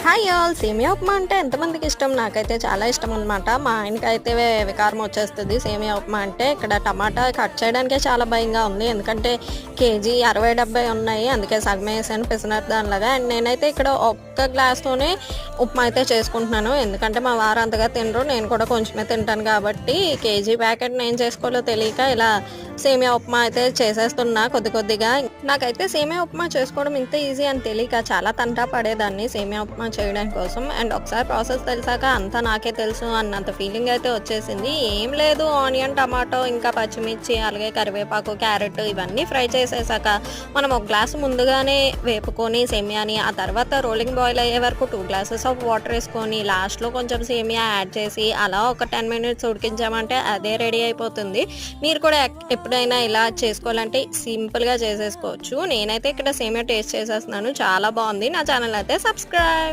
Hi all! సేమియా ఉప్మా అంటే ఎంతమందికి ఇష్టం? నాకైతే చాలా ఇష్టం అనమాట. మా ఆయనకైతే వికారం వచ్చేస్తది సేమియా ఉప్మా అంటే. ఇక్కడ టమాటా కట్ చేయడానికే చాలా భయంగా ఉంది. ఎందుకంటే కేజీ 60, 70 ఉన్నాయి. అందుకే సగమే ఏసాను పిసినారి దానిలాగా. అండ్ నేనైతే ఇక్కడ ఒక్క గ్లాస్‌తోనే ఉప్మా అయితే చేసుకుంటున్నాను. ఎందుకంటే మా వారు అంతగా తినరు. నేను కూడా కొంచెమే తింటాను కాబట్టి కేజీ ప్యాకెట్ నేను చేసుకోవాలో తెలియక ఇలా సేమియా ఉప్మా అయితే చేసేస్తున్నా కొద్ది కొద్దిగా. నాకైతే సేమియా ఉప్మా చేసుకోవడం ఇంత ఈజీ అని తెలియక చాలా తంటా పడేదాన్ని సేమియా ఉప్మా చేయడం కోసం. అండ్ ఒకసారి ప్రాసెస్ తెలిసాక అంతా నాకే తెలుసు అన్నంత ఫీలింగ్ అయితే వచ్చేసింది. ఏం లేదు, ఆనియన్, టమాటో, ఇంకా పచ్చిమిర్చి, అలాగే కరివేపాకు, క్యారెట్ ఇవన్నీ ఫ్రై చేసేసాక మనం ఒక గ్లాసు ముందుగానే వేపుకొని సేమియాని, ఆ తర్వాత రోలింగ్ బాయిల్ అయ్యే వరకు 2 గ్లాసెస్ ఆఫ్ వాటర్ వేసుకొని లాస్ట్లో కొంచెం సేమియా యాడ్ చేసి అలా ఒక 10 మినిట్స్ ఉడికించామంటే అదే రెడీ అయిపోతుంది. మీరు కూడా ఎప్పుడైనా ఇలా చేసుకోవాలంటే సింపుల్గా చేసేసుకోవచ్చు. నేనైతే ఇక్కడ సేమియా టేస్ట్ చేసేస్తున్నాను, చాలా బాగుంది. నా ఛానల్ అయితే సబ్స్క్రైబ్.